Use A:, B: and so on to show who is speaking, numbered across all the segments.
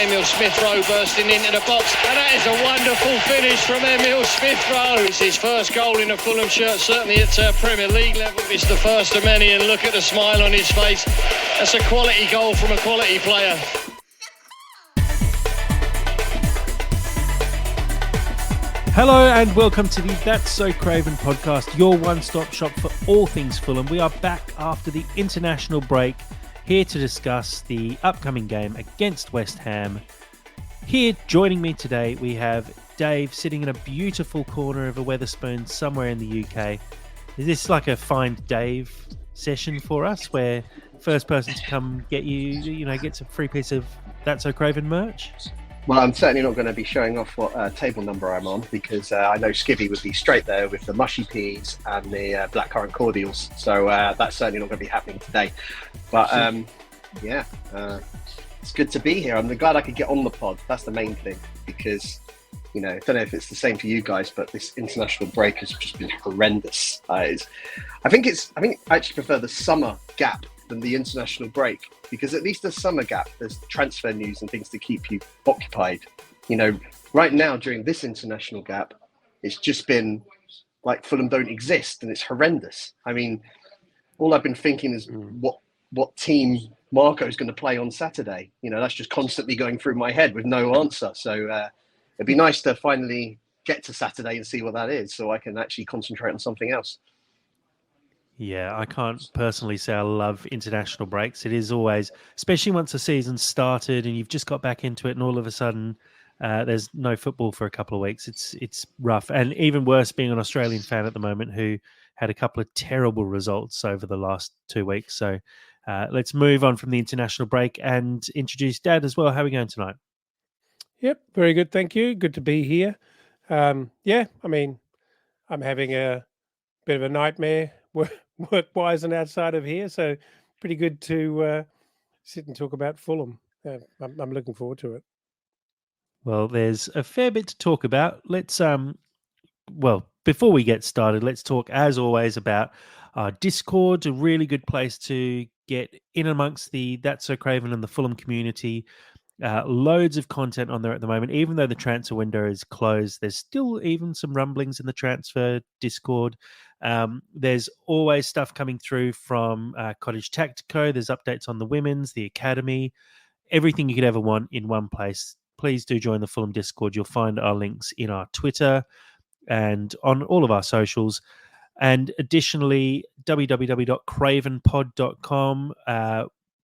A: Emil Smith-Rowe bursting into the box, and that is a wonderful finish from Emil Smith-Rowe. It's his first goal in a Fulham shirt, certainly at Premier League level. It's the first of many, and look at the smile on his face. That's a quality goal from a quality player.
B: Hello and welcome to the That's So Craven podcast, your one-stop shop for all things Fulham. We are back after the international break, here to discuss the upcoming game against West Ham. Here joining me today, we have Dave sitting in a beautiful corner of a Wetherspoon somewhere in the UK. Is this like a Find Dave session for us, where first person to come get gets a free piece of That's So Craven merch?
C: Well, I'm certainly not going to be showing off what table number I'm on, because I know Skivvy would be straight there with the mushy peas and the blackcurrant cordials. So that's certainly not going to be happening today. But it's good to be here. I'm glad I could get on the pod. That's the main thing, because, I don't know if it's the same for you guys, but this international break has just been horrendous. I think I actually prefer the summer gap than the international break, because at least the summer gap, there's transfer news and things to keep you occupied. Right now during this international gap, it's just been like Fulham don't exist, and it's horrendous. I mean, all I've been thinking is what team Marco's going to play on Saturday. That's just constantly going through my head with no answer. So it'd be nice to finally get to Saturday and see what that is, so I can actually concentrate on something else.
B: Yeah, I can't personally say I love international breaks. It is always, especially once the season's started and you've just got back into it, and all of a sudden there's no football for a couple of weeks. It's rough. And even worse, being an Australian fan at the moment who had a couple of terrible results over the last 2 weeks. So let's move on from the international break and introduce Dad as well. How are we going tonight?
D: Yep, very good. Thank you. Good to be here. I'm having a bit of a nightmare work-wise and outside of here, so pretty good to sit and talk about Fulham. I'm looking forward to it.
B: Well, there's a fair bit to talk about. Let's before we get started, let's talk as always about our Discord, a really good place to get in amongst the That's So Craven and the Fulham community. Loads of content on there at the moment. Even though the transfer window is closed, there's still even some rumblings in the transfer Discord. There's always stuff coming through from Cottage Tactico. There's updates on the women's, the academy, everything you could ever want in one place. Please do join the Fulham Discord. You'll find our links in our Twitter and on all of our socials. And additionally, www.cravenpod.com.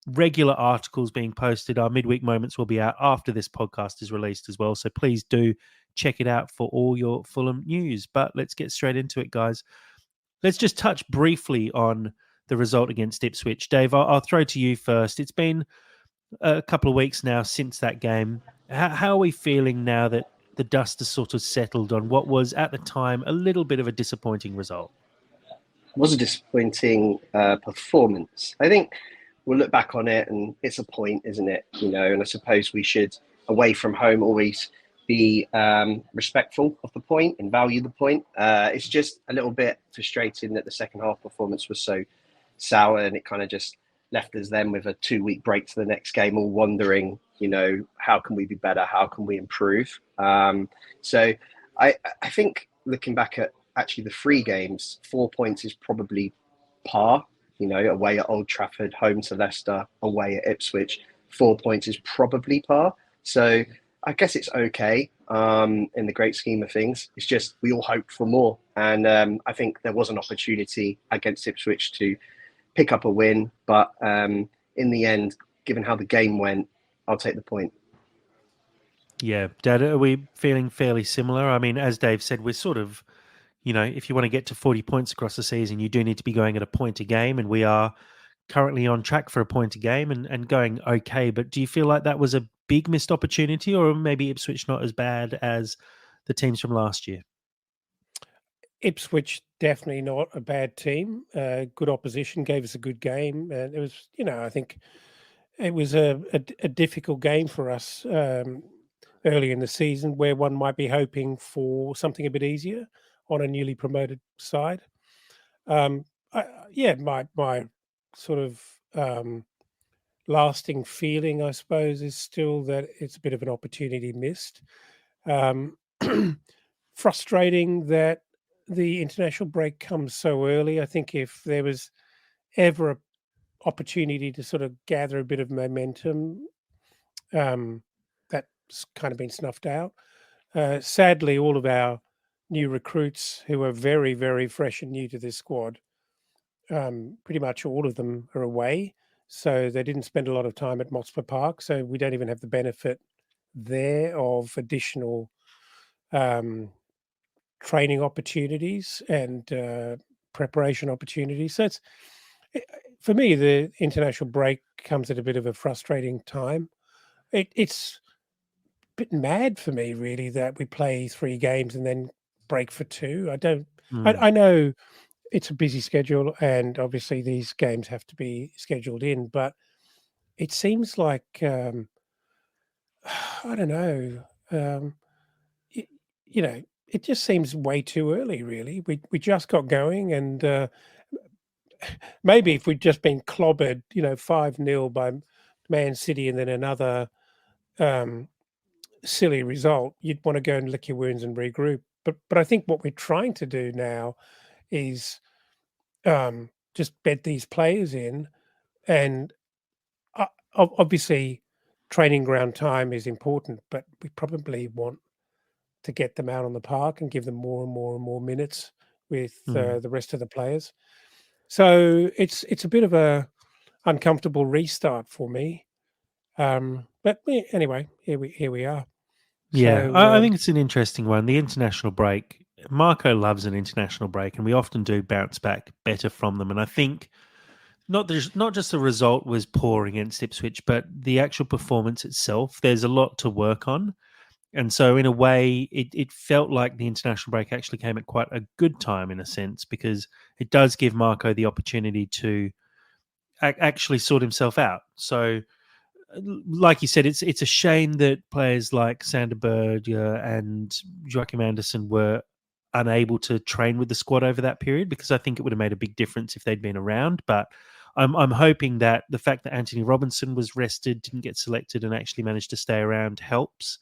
B: Regular articles being posted. Our midweek moments will be out after this podcast is released as well. So please do check it out for all your Fulham news. But let's get straight into it, guys. Let's just touch briefly on the result against Ipswich. Dave, I'll throw to you first. It's been a couple of weeks now since that game. How are we feeling now that the dust has sort of settled on what was at the time a little bit of a disappointing result?
C: It was a disappointing performance. I think we'll look back on it and it's a point, isn't it? And I suppose we should, away from home, always be respectful of the point and value the point. It's just a little bit frustrating that the second half performance was so sour, and it kind of just left us then with a 2-week break to the next game, all wondering, how can we be better? How can we improve? So I think looking back at actually the 3 games, 4 points is probably par. Away at Old Trafford, home to Leicester, away at Ipswich, 4 points is probably par. So I guess it's okay in the great scheme of things. It's just we all hoped for more. And I think there was an opportunity against Ipswich to pick up a win. But in the end, given how the game went, I'll take the point.
B: Yeah. Dad, are we feeling fairly similar? I mean, as Dave said, we're sort of, if you want to get to 40 points across the season, you do need to be going at a point a game. And we are currently on track for a point a game and going okay. But do you feel like that was a big missed opportunity, or maybe Ipswich not as bad as the teams from last year?
D: Ipswich definitely not a bad team. Good opposition, gave us a good game. And it was, I think it was a difficult game for us early in the season, where one might be hoping for something a bit easier on a newly promoted side. My sort of lasting feeling, I suppose, is still that it's a bit of an opportunity missed. Um, frustrating that the international break comes so early. I think if there was ever a opportunity to sort of gather a bit of momentum, that's kind of been snuffed out. Sadly, all of our new recruits who are very, very fresh and new to this squad, pretty much all of them are away. So they didn't spend a lot of time at Motspur Park. So we don't even have the benefit there of additional training opportunities and preparation opportunities. So it's, for me, the international break comes at a bit of a frustrating time. It's a bit mad for me, really, that we play 3 games and then break for 2. I don't. I know it's a busy schedule, and obviously these games have to be scheduled in, but it seems like I don't know. It, you know, it just seems way too early. Really, we just got going, and maybe if we'd just been clobbered, 5-0 by Man City, and then another silly result, you'd want to go and lick your wounds and regroup. But I think what we're trying to do now is just bed these players in, and obviously training ground time is important, but we probably want to get them out on the park and give them more and more and more minutes with the rest of the players. So it's a bit of a uncomfortable restart for me. But anyway, here we are.
B: Yeah,
D: So,
B: I think it's an interesting one. The international break, Marco loves an international break, and we often do bounce back better from them. And I think not just the result was poor against Ipswich, but the actual performance itself. There's a lot to work on, and so in a way, it felt like the international break actually came at quite a good time in a sense, because it does give Marco the opportunity to actually sort himself out. So like you said, it's a shame that players like Sander Berge and Joachim Anderson were unable to train with the squad over that period, because I think it would have made a big difference if they'd been around. But I'm hoping that the fact that Anthony Robinson was rested, didn't get selected, and actually managed to stay around helps.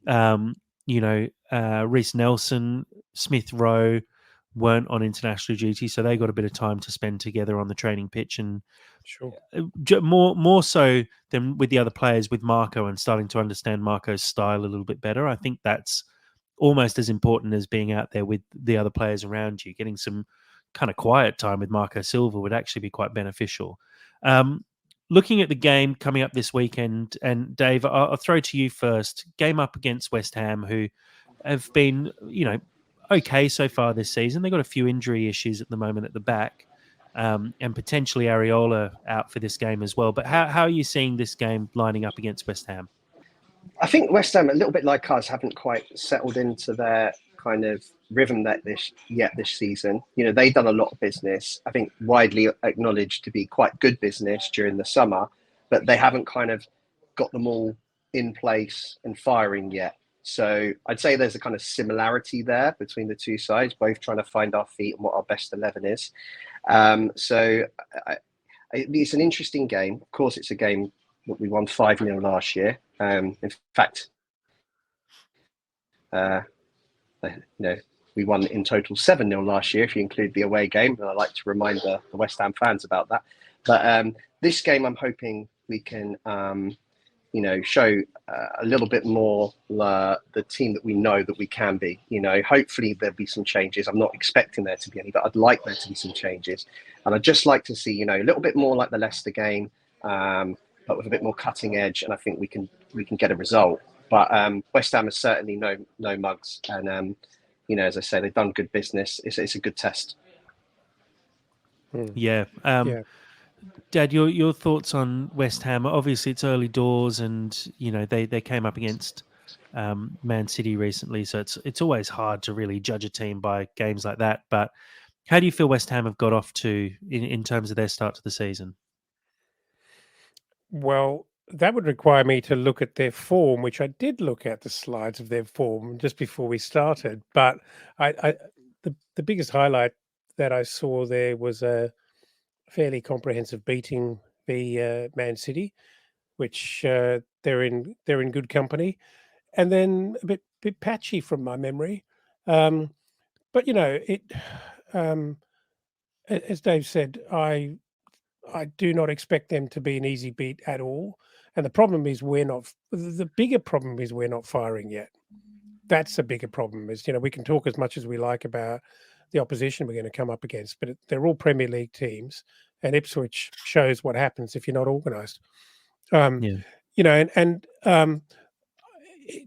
B: Reece Nelson, Smith Rowe weren't on international duty, so they got a bit of time to spend together on the training pitch, and
D: sure.
B: more so than with the other players, with Marco, and starting to understand Marco's style a little bit better. I think that's almost as important as being out there with the other players around you. Getting some kind of quiet time with Marco Silva would actually be quite beneficial. Looking at the game coming up this weekend, and Dave, I'll throw to you first. Game up against West Ham, who have been, okay so far this season. They've got a few injury issues at the moment at the back. And potentially Areola out for this game as well. But how are you seeing this game lining up against West Ham?
C: I think West Ham, a little bit like us, haven't quite settled into their kind of rhythm this season. They've done a lot of business, I think widely acknowledged to be quite good business during the summer, but they haven't kind of got them all in place and firing yet. So I'd say there's a kind of similarity there between the two sides, both trying to find our feet and what our best 11 is. So it's an interesting game. Of course, it's a game that we won 5-0 last year. In fact, we won in total 7-0 last year, if you include the away game. And I like to remind the West Ham fans about that. But this game, I'm hoping we can, show a little bit more the team that we know that we can be. Hopefully there'll be some changes. I'm not expecting there to be any, but I'd like there to be some changes. And I'd just like to see, a little bit more like the Leicester game, but with a bit more cutting edge. And I think we can get a result. But West Ham is certainly no mugs. And, as I say, they've done good business. It's a good test.
B: Yeah. Dad, your thoughts on West Ham? Obviously, it's early doors, and they came up against Man City recently, so it's always hard to really judge a team by games like that. But how do you feel West Ham have got off to in terms of their start to the season?
D: Well, that would require me to look at their form, which I did look at the slides of their form just before we started. But the biggest highlight that I saw there was a fairly comprehensive beating the Man City, which they're in good company, and then a bit patchy from my memory. But it. Um, as Dave said, I do not expect them to be an easy beat at all. And the problem is we're not. The bigger problem is we're not firing yet. That's a bigger problem. Is we can talk as much as we like about the opposition we're going to come up against, but they're all Premier League teams, and Ipswich shows what happens if you're not organised.
B: Yeah.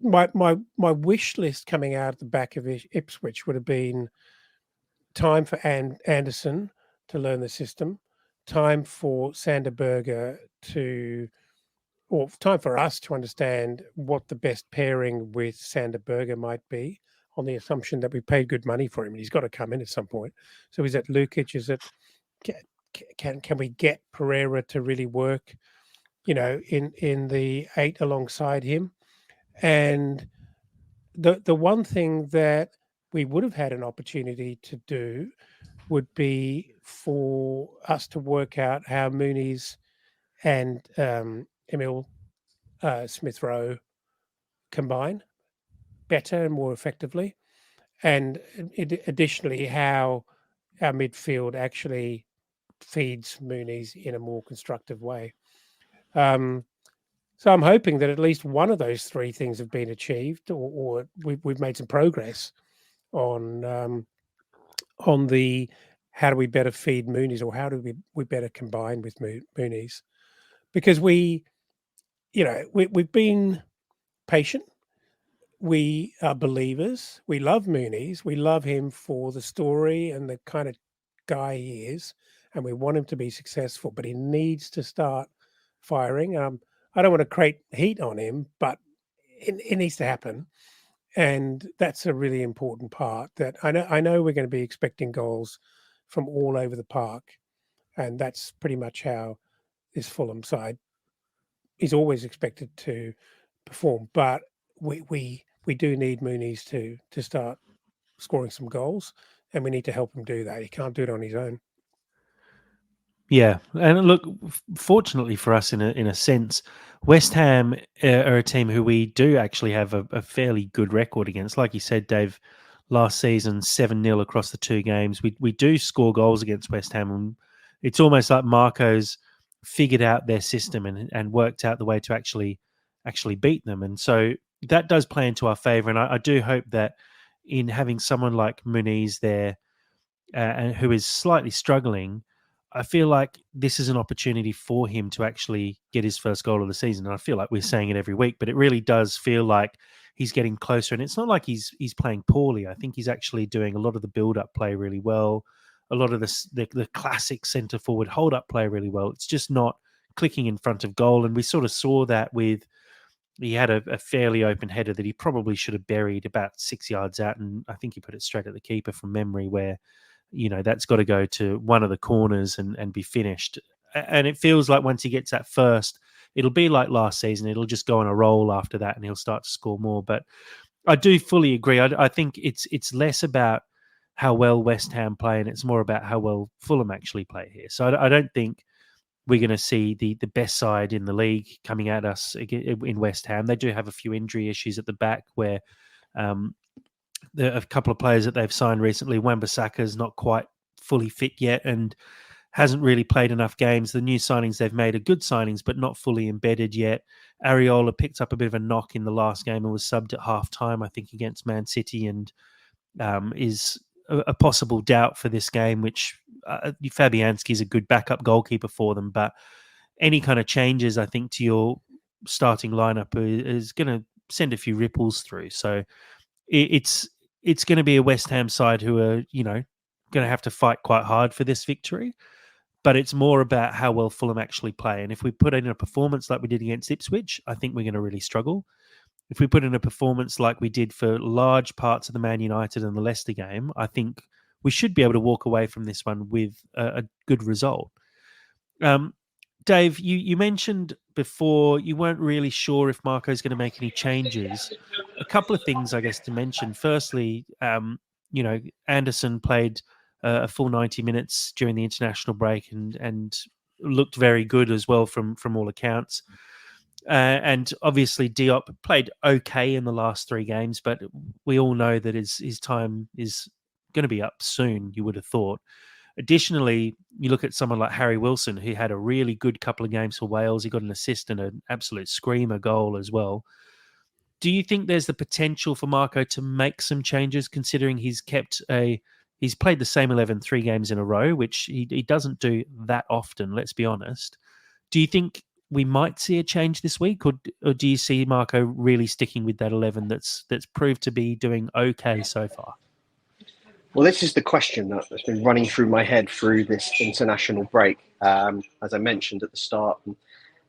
D: My wish list coming out of the back of Ipswich would have been time for Anderson to learn the system, time for Sander Berger or time for us to understand what the best pairing with Sander Berger might be, on the assumption that we paid good money for him and he's got to come in at some point. So is it Lukic? Is it can we get Pereira to really work, in the 8 alongside him? And the one thing that we would have had an opportunity to do would be for us to work out how Muniz and Emil Smith Rowe combine better and more effectively, and additionally how our midfield actually feeds Muniz in a more constructive way. So I'm hoping that at least one of those three things have been achieved, or we've made some progress on the how do we better feed Muniz, or how do we better combine with Muniz, because we've been patient. We are believers. We love Muniz. We love him for the story and the kind of guy he is, and we want him to be successful. But he needs to start firing. I don't want to create heat on him, but it needs to happen, and that's a really important part. That I know we're going to be expecting goals from all over the park, and that's pretty much how this Fulham side is always expected to perform. But we do need Muniz to start scoring some goals, and we need to help him do that. He can't do it on his own.
B: Yeah, and look, fortunately for us, in a sense, West Ham are a team who we do actually have a fairly good record against. Like you said, Dave, last season 7-0 across the 2 games. We do score goals against West Ham, and it's almost like Marco's figured out their system and worked out the way to actually beat them. And so that does play into our favour. And I do hope that in having someone like Muniz there, and who is slightly struggling, I feel like this is an opportunity for him to actually get his first goal of the season. And I feel like we're saying it every week, but it really does feel like he's getting closer. And it's not like he's playing poorly. I think he's actually doing a lot of the build-up play really well, a lot of the classic centre forward hold-up play really well. It's just not clicking in front of goal. And we sort of saw that he had a fairly open header that he probably should have buried about 6 yards out. And I think he put it straight at the keeper from memory, where that's got to go to one of the corners and be finished. And it feels like once he gets that first, it'll be like last season. It'll just go on a roll after that and he'll start to score more. But I do fully agree. I think it's less about how well West Ham play, and it's more about how well Fulham actually play here. So I don't think we're going to see the best side in the league coming at us in West Ham. They do have a few injury issues at the back, where there are a couple of players that they've signed recently. Wan-Bissaka's not quite fully fit yet and hasn't really played enough games. The new signings they've made are good signings, but not fully embedded yet. Areola picked up a bit of a knock in the last game and was subbed at half-time, I think, against Man City, and is a possible doubt for this game, which Fabianski's a good backup goalkeeper for them. But any kind of changes, I think, to your starting lineup is going to send a few ripples through. So it's going to be a West Ham side who are, going to have to fight quite hard for this victory. But it's more about how well Fulham actually play. And if we put in a performance like we did against Ipswich, I think we're going to really struggle. If we put in a performance like we did for large parts of the Man United and the Leicester game, I think we should be able to walk away from this one with a good result. Dave, you mentioned before you weren't really sure if Marco's going to make any changes. A couple of things, I guess, to mention. Firstly, Anderson played a full 90 minutes during the international break and looked very good as well from all accounts. And obviously Diop played okay in the last 3 games, but we all know that his time is going to be up soon, you would have thought. Additionally, you look at someone like Harry Wilson, who had a really good couple of games for Wales. He got an assist and an absolute screamer goal as well. Do you think there's the potential for Marco to make some changes, considering he's played the same 11 3 games in a row, which he doesn't do that often, let's be honest. Do you think we might see a change this week, or do you see Marco really sticking with that 11 that's proved to be doing okay so far?
C: Well, this is the question that's been running through my head through this international break. As I mentioned at the start,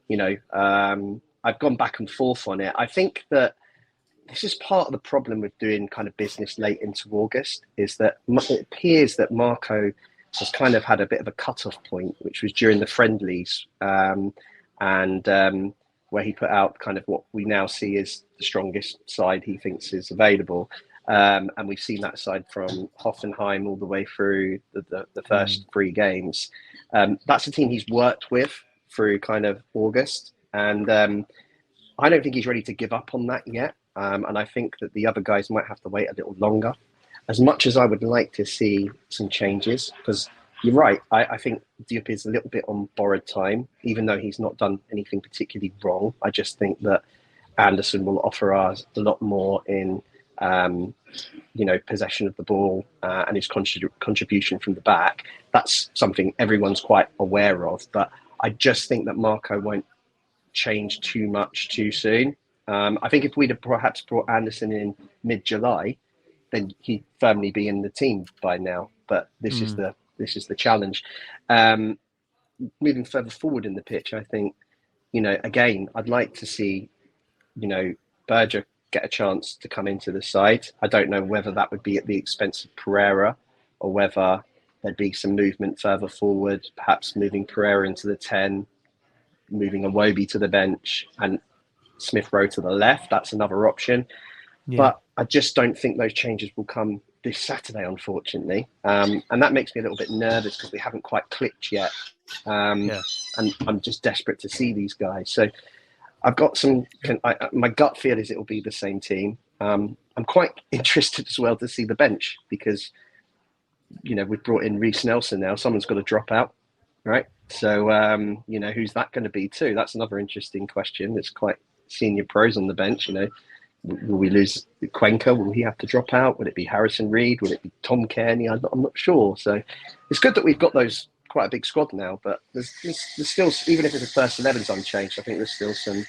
C: I've gone back and forth on it. I think that this is part of the problem with doing kind of business late into August, is that it appears that Marco has kind of had a bit of a cut-off point, which was during the friendlies, where he put out kind of what we now see as the strongest side he thinks is available. And we've seen that side from Hoffenheim all the way through the first 3 games. That's a team he's worked with through kind of August. And I don't think he's ready to give up on that yet. And I think that the other guys might have to wait a little longer. As much as I would like to see some changes, because you're right, I think Diop is a little bit on borrowed time, even though he's not done anything particularly wrong. I just think that Anderson will offer us a lot more in possession of the ball and his contribution from the back. That's something everyone's quite aware of, but I just think that Marco won't change too much too soon. I think if we'd have perhaps brought Anderson in mid-July, then he'd firmly be in the team by now. But this is the challenge. Moving further forward in the pitch, I think, again, I'd like to see, Berger get a chance to come into the side. I don't know whether that would be at the expense of Pereira, or whether there'd be some movement further forward, perhaps moving Pereira into the 10, moving Iwobi to the bench, and Smith Rowe to the left. That's another option. Yeah. But I just don't think those changes will come this Saturday, unfortunately. And that makes me a little bit nervous because we haven't quite clicked yet. And I'm just desperate to see these guys. So I've got my gut feel is it will be the same team. I'm quite interested as well to see the bench because, we've brought in Reiss Nelson now. Someone's got to drop out, right? So, who's that going to be too? That's another interesting question. It's quite senior pros on the bench, Will we lose Cuenca? Will he have to drop out? Would it be Harrison Reed? Would it be Tom Cairney? I'm not sure. So it's good that we've got those quite a big squad now, but there's still, even if the first 11's unchanged, I think there's still some.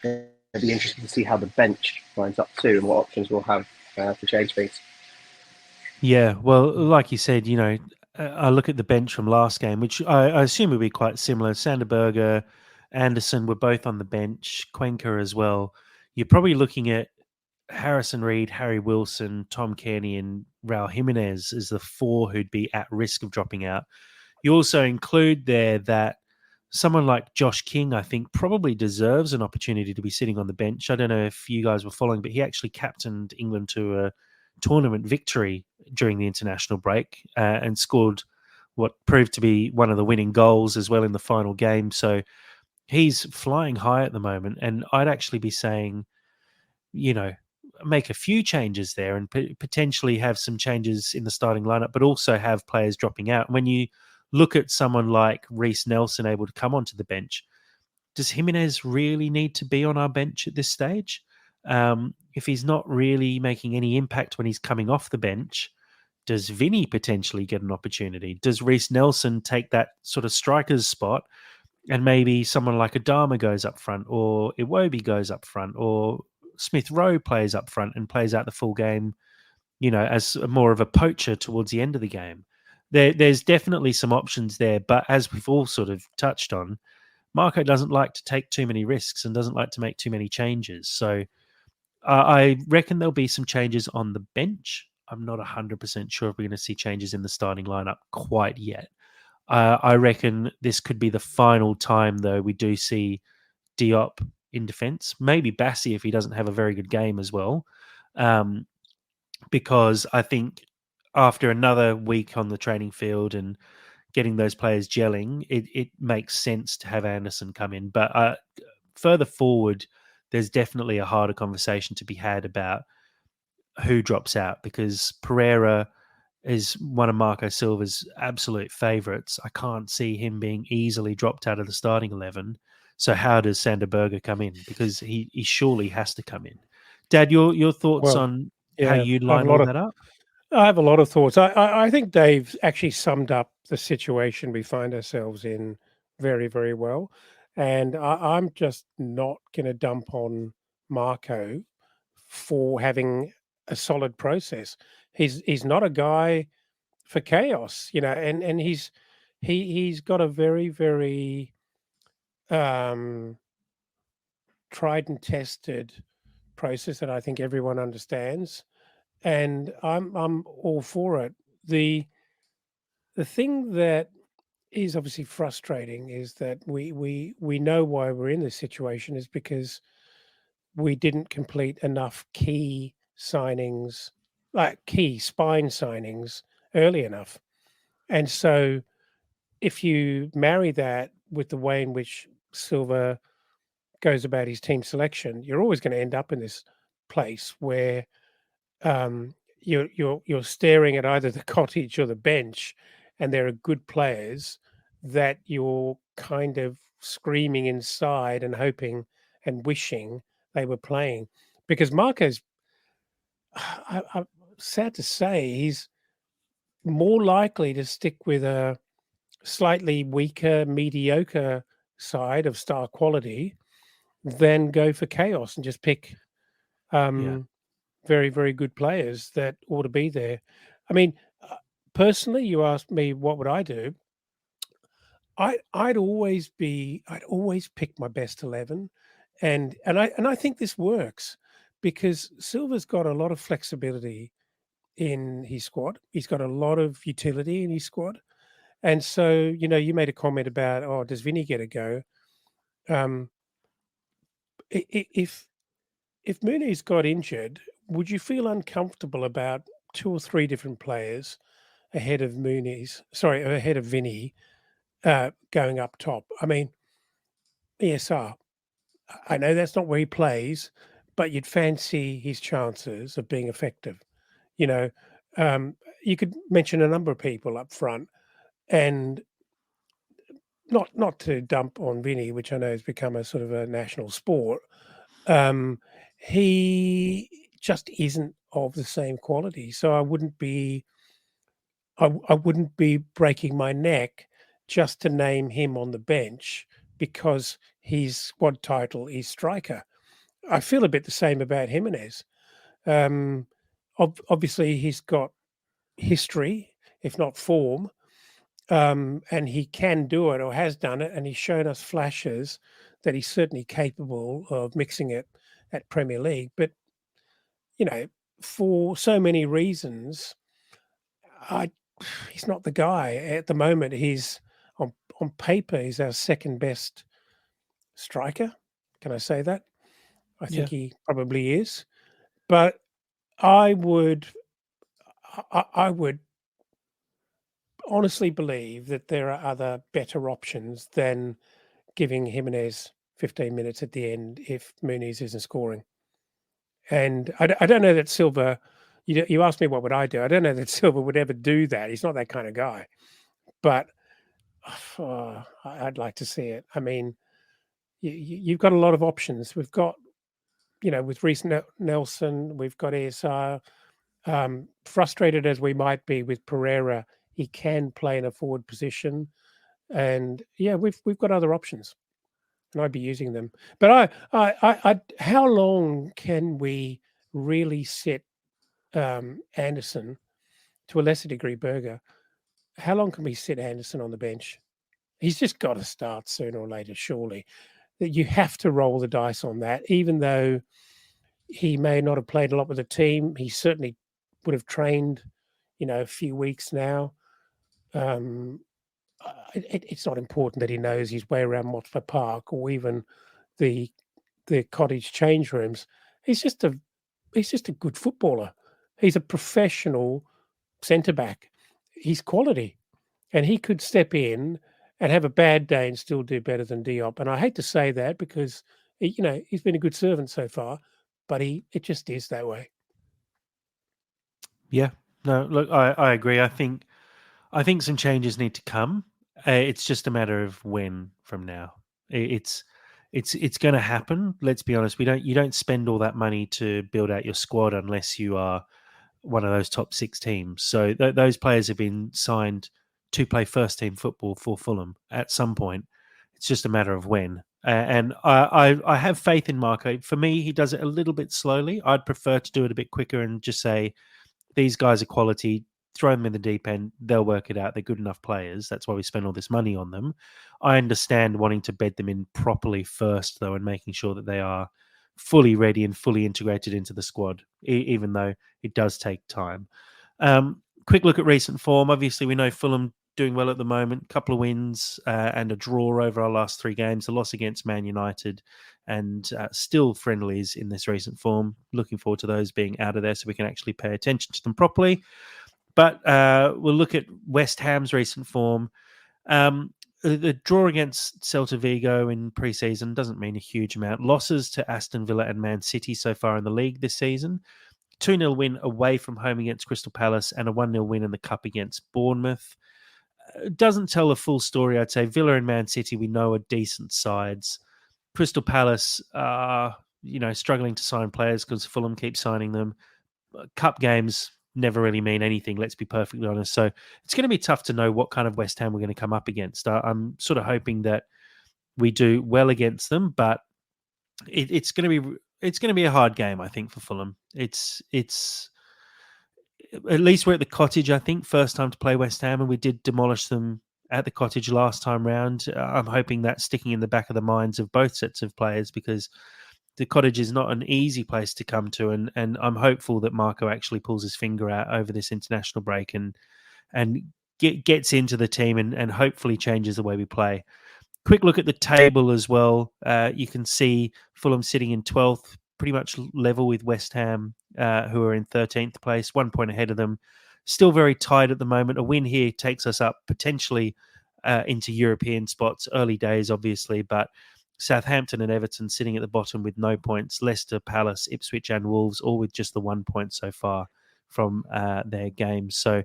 C: It'll be interesting to see how the bench lines up too and what options we'll have to change things.
B: Yeah, well, like you said, I look at the bench from last game, which I assume would be quite similar. Sander Berge, Anderson were both on the bench, Cuenca as well. You're probably looking at Harrison Reed, Harry Wilson, Tom Cairney, and Raul Jimenez as the 4 who'd be at risk of dropping out. You also include there that someone like Josh King, I think, probably deserves an opportunity to be sitting on the bench. I don't know if you guys were following, but he actually captained England to a tournament victory during the international break and scored what proved to be one of the winning goals as well in the final game. So he's flying high at the moment, and I'd actually be saying, make a few changes there and potentially have some changes in the starting lineup, but also have players dropping out. When you look at someone like Reiss Nelson able to come onto the bench, does Jimenez really need to be on our bench at this stage? If he's not really making any impact when he's coming off the bench, does Vinny potentially get an opportunity? Does Reiss Nelson take that sort of striker's spot? And maybe someone like Adama goes up front, or Iwobi goes up front, or Smith Rowe plays up front and plays out the full game, as more of a poacher towards the end of the game. There's definitely some options there, but as we've all sort of touched on, Marco doesn't like to take too many risks and doesn't like to make too many changes. So I reckon there'll be some changes on the bench. I'm not 100% sure if we're going to see changes in the starting lineup quite yet. I reckon this could be the final time, though, we do see Diop in defence. Maybe Bassi if he doesn't have a very good game as well. Because I think after another week on the training field and getting those players gelling, it makes sense to have Anderson come in. But further forward, there's definitely a harder conversation to be had about who drops out, because Pereira is one of Marco Silva's absolute favourites. I can't see him being easily dropped out of the starting 11. So how does Sander Berge come in? Because he surely has to come in. Dad, your thoughts
D: Well,
B: on how
D: yeah,
B: you
D: I have
B: line
D: a
B: all
D: lot of
B: that up?
D: I have a lot of thoughts. I think Dave actually summed up the situation we find ourselves in very, very well. And I'm just not going to dump on Marco for having a solid process. He's not a guy for chaos, and he's got a very, very um, tried and tested process that I think everyone understands, and I'm all for it. The thing that is obviously frustrating is that we know why we're in this situation is because we didn't complete enough key signings, like key spine signings, early enough. And so if you marry that with the way in which Silver goes about his team selection, you're always going to end up in this place where you're staring at either the cottage or the bench, and there are good players that you're kind of screaming inside and hoping and wishing they were playing. Because Marco's, I'm sad to say, he's more likely to stick with a slightly weaker, mediocre side of star quality than go for chaos and just pick
B: Yeah.
D: very, very good players that ought to be there. I mean, personally, you asked me what would I do. I'd always pick my best 11, and I think this works because Silver's got a lot of flexibility in his squad. He's got a lot of utility in his squad, and so you made a comment about, oh, does Vinny get a go? Um, if Mooney's got injured, would you feel uncomfortable about two or three different players ahead of ahead of Vinny going up top? I mean, ESR, I know that's not where he plays, but you'd fancy his chances of being effective. You know, you could mention a number of people up front, and not to dump on Vinny, which I know has become a sort of a national sport. He just isn't of the same quality, so I wouldn't be breaking my neck just to name him on the bench because his squad title is striker. I feel a bit the same about Jimenez. Obviously, he's got history, if not form, and he can do it or has done it, and he's shown us flashes that he's certainly capable of mixing it at Premier League. But for so many reasons, he's not the guy at the moment. He's on paper, he's our second best striker. Can I say that? I think he probably is. But I would honestly believe that there are other better options than giving Jimenez 15 minutes at the end if Muniz isn't scoring. And I don't know that Silva. You asked me what would I do. I don't know that Silva would ever do that. He's not that kind of guy. But I'd like to see it. I mean, you've got a lot of options. We've got, with Reece Nelson, we've got ESR. Frustrated as we might be with Pereira, he can play in a forward position, and we've got other options, and I'd be using them. But how long can we really sit Anderson, to a lesser degree Berger? How long can we sit Anderson on the bench? He's just got to start sooner or later, surely. That you have to roll the dice on that, even though he may not have played a lot with the team. He certainly would have trained, a few weeks now. It's not important that he knows his way around Motspur Park or even the cottage change rooms. He's just a good footballer. He's a professional centre back. He's quality, and he could step in and have a bad day and still do better than Diop. And I hate to say that because he's been a good servant so far, but it just is that way.
B: Yeah, no, look, I agree. I think some changes need to come. It's just a matter of when from now. It's going to happen. Let's be honest. You don't spend all that money to build out your squad unless you are one of those top 6 teams. So those players have been signed to play first team football for Fulham at some point. It's just a matter of when. And I have faith in Marco. For me, he does it a little bit slowly. I'd prefer to do it a bit quicker and just say, these guys are quality, throw them in the deep end, they'll work it out. They're good enough players. That's why we spend all this money on them. I understand wanting to bed them in properly first, though, and making sure that they are fully ready and fully integrated into the squad, even though it does take time. Quick look at recent form. Obviously, we know Fulham doing well at the moment. Couple of wins and a draw over our last 3 games. A loss against Man United and still friendlies in this recent form. Looking forward to those being out of there so we can actually pay attention to them properly. But we'll look at West Ham's recent form. The draw against Celta Vigo in pre-season doesn't mean a huge amount. Losses to Aston Villa and Man City so far in the league this season. 2-0 win away from home against Crystal Palace and a 1-0 win in the Cup against Bournemouth. Doesn't tell a full story, I'd say. Villa and Man City, we know, are decent sides. Crystal Palace are, struggling to sign players because Fulham keep signing them. Cup games never really mean anything, let's be perfectly honest. So it's going to be tough to know what kind of West Ham we're going to come up against. I'm sort of hoping that we do well against them, but it's going to be a hard game, I think, for Fulham. It's at least we're at the Cottage, I think, first time to play West Ham, and we did demolish them at the Cottage last time round. I'm hoping that's sticking in the back of the minds of both sets of players because the Cottage is not an easy place to come to, and I'm hopeful that Marco actually pulls his finger out over this international break and gets into the team and hopefully changes the way we play. Quick look at the table as well. You can see Fulham sitting in 12th, pretty much level with West Ham, who are in 13th place, 1 point ahead of them. Still very tight at the moment. A win here takes us up potentially into European spots. Early days, obviously, but Southampton and Everton sitting at the bottom with no points. Leicester, Palace, Ipswich and Wolves all with just the 1 point so far from their games. So,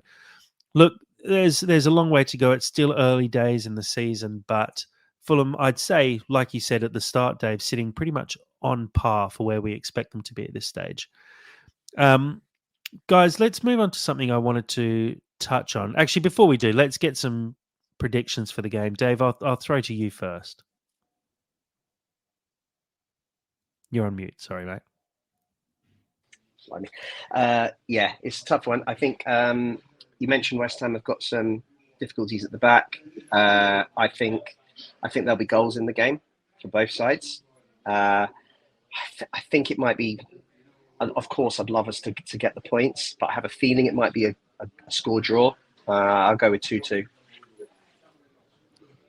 B: look, there's a long way to go. It's still early days in the season, but Fulham, I'd say, like you said at the start, Dave, sitting pretty much on par for where we expect them to be at this stage. Guys, let's move on to something I wanted to touch on. Actually, before we do, let's get some predictions for the game. Dave, I'll throw to you first. You're on mute. Sorry, mate.
C: Yeah, it's a tough one. I think you mentioned West Ham have got some difficulties at the back. I think there'll be goals in the game for both sides. I think it might be. Of course, I'd love us to get the points, but I have a feeling it might be a score draw. I'll go with 2-2.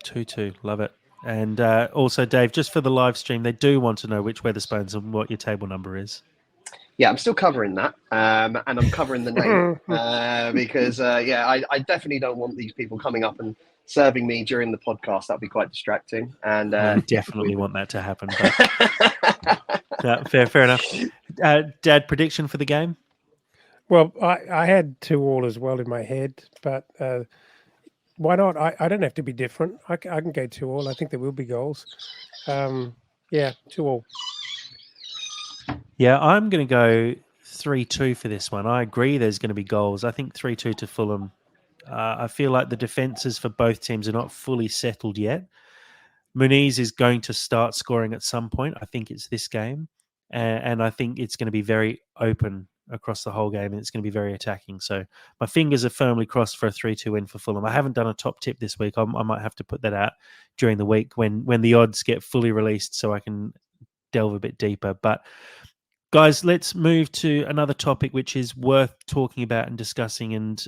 B: 2-2, love it. And also, Dave, just for the live stream, they do want to know which Wetherspoons and what your table number is.
C: Yeah, I'm still covering that, and I'm covering the name because, I definitely don't want these people coming up and serving me during the podcast. That'd be quite distracting. And
B: I definitely want that to happen. But... fair enough. Dad, prediction for the game?
D: Well, I had 2-2 as well in my head, but why not? I don't have to be different. I can go 2-2. I think there will be goals. 2-2.
B: Yeah, I'm going to go 3-2 for this one. I agree there's going to be goals. I think 3-2 to Fulham. I feel like the defences for both teams are not fully settled yet. Muniz is going to start scoring at some point. I think it's this game. And I think it's going to be very open across the whole game and it's going to be very attacking. So my fingers are firmly crossed for a 3-2 win for Fulham. I haven't done a top tip this week. I might have to put that out during the week when the odds get fully released so I can delve a bit deeper. But guys, let's move to another topic which is worth talking about and discussing. And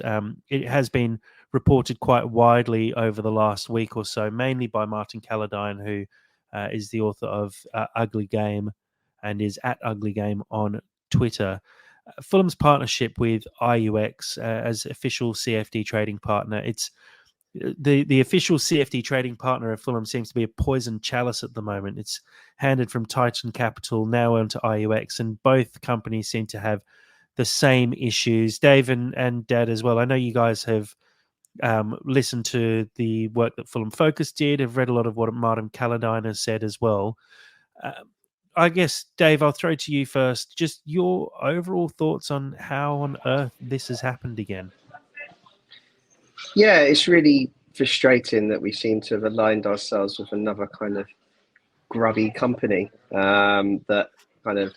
B: it has been reported quite widely over the last week or so, mainly by Martin Calladine, who is the author of Ugly Game and is at Ugly Game on Twitter. Fulham's partnership with IUX as official CFD trading partner, it's the official CFD trading partner of Fulham seems to be a poison chalice at the moment. It's handed from Titan Capital now onto IUX, and both companies seem to have the same issues. Dave and Dad as well. I know you guys have listened to the work that Fulham Focus did. Have read a lot of what Martin Calladine has said as well. I guess, Dave, I'll throw to you first. Just your overall thoughts on how on earth this has happened again.
C: Yeah, it's really frustrating that we seem to have aligned ourselves with another kind of grubby company that kind of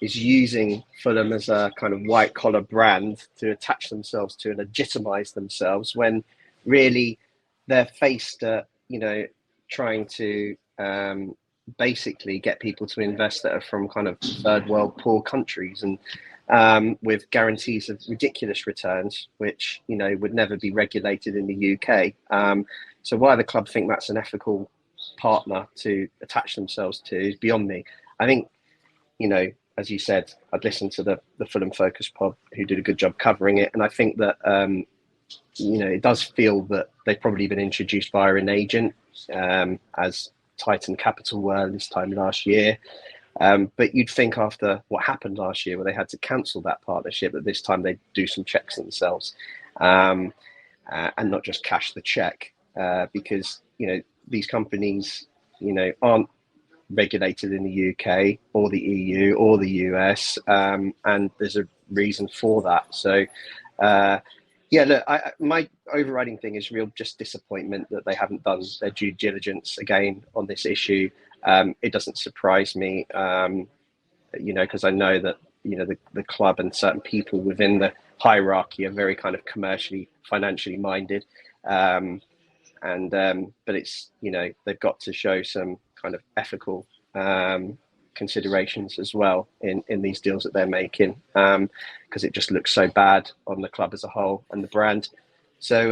C: is using Fulham as a kind of white collar brand to attach themselves to and legitimize themselves, when really they're faced at, trying to basically get people to invest that are from kind of third world poor countries, and with guarantees of ridiculous returns, which would never be regulated in the UK. So why the club think that's an ethical partner to attach themselves to is beyond me. I think, as you said, I'd listened to the Fulham Focus pod, who did a good job covering it, and I think that it does feel that they've probably been introduced via an agent, as Titan Capital were this time last year. But you'd think after what happened last year, where they had to cancel that partnership, that this time they'd do some checks themselves, and not just cash the check, because these companies aren't regulated in the UK or the EU or the US, and there's a reason for that. So look, my overriding thing is real just disappointment that they haven't done their due diligence again on this issue. It doesn't surprise me, because I know that the club and certain people within the hierarchy are very kind of commercially, financially minded, but it's they've got to show some kind of ethical considerations as well in these deals that they're making, because it just looks so bad on the club as a whole and the brand. So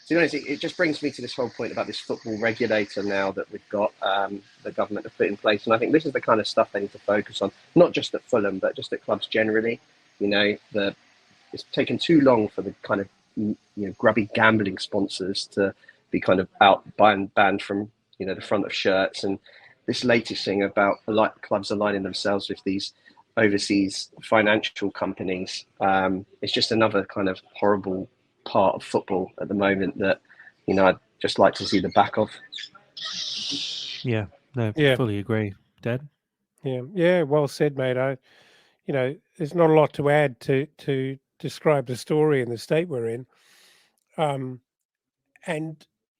C: to be honest, it just brings me to this whole point about this football regulator now that we've got, the government have put in place. And I think this is the kind of stuff they need to focus on, not just at Fulham, but just at clubs generally. It's taken too long for the kind of grubby gambling sponsors to be kind of banned from the front of shirts, and this latest thing about clubs aligning themselves with these overseas financial companies, it's just another kind of horrible part of football at the moment that I'd just like to see the back of.
B: Fully agree. Dad?
D: Yeah, well said, mate. There's not a lot to add to describe the story and the state we're in, and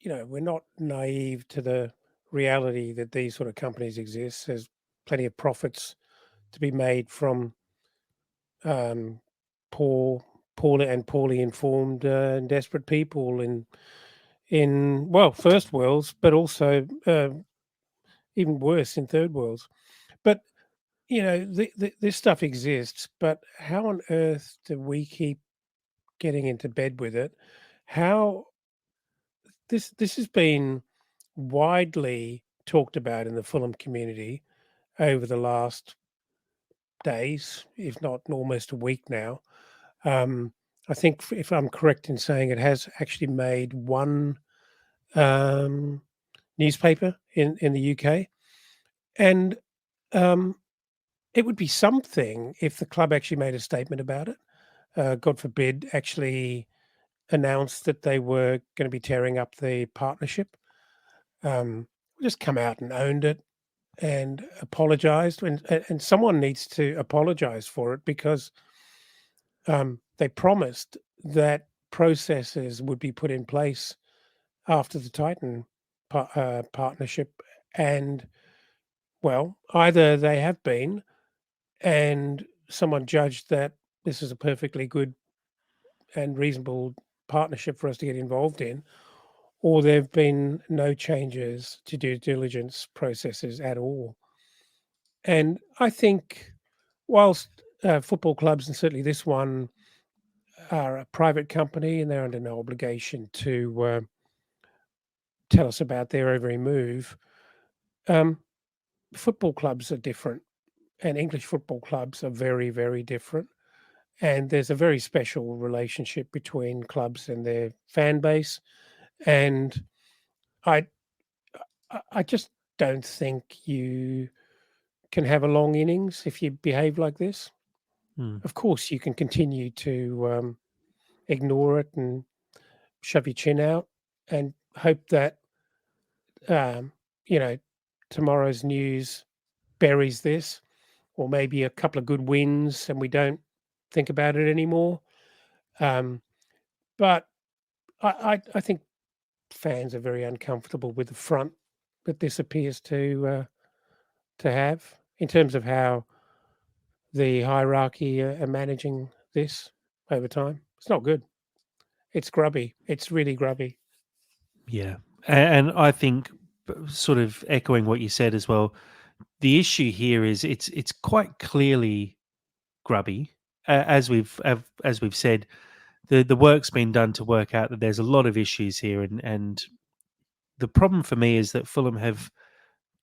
D: we're not naive to the reality that these sort of companies exist. There's plenty of profits to be made from poorly informed and desperate people in first worlds, but also even worse in third worlds. But this stuff exists, but how on earth do we keep getting into bed with it? How this has been widely talked about in the Fulham community over the last days, if not almost a week now. I think, if I'm correct in saying, it has actually made one newspaper in the UK, and it would be something if the club actually made a statement about it. God forbid, actually announced that they were going to be tearing up the partnership. Just come out and owned it and apologized, and someone needs to apologize for it, because they promised that processes would be put in place after the Titan partnership, and either they have been, and someone judged that this is a perfectly good and reasonable partnership for us to get involved in, or there have been no changes to due diligence processes at all. And I think, whilst football clubs, and certainly this one, are a private company and they're under no obligation to tell us about their every move, football clubs are different, and English football clubs are very, very different. and there's a very special relationship between clubs and their fan base. And I I just don't think you can have a long innings if you behave like this.
B: Mm.
D: Of course, you can continue to ignore it and shove your chin out and hope that um, you know tomorrow's news buries this, or maybe a couple of good wins and we don't think about it anymore. Um, but I think fans are very uncomfortable with the front that this appears to have in terms of how the hierarchy are managing this over time. It's not good. It's grubby. It's really grubby.
B: Yeah. And I think, sort of echoing what you said as well, the issue here is it's quite clearly grubby. As we've said, the work's been done to work out that there's a lot of issues here, and the problem for me is that Fulham have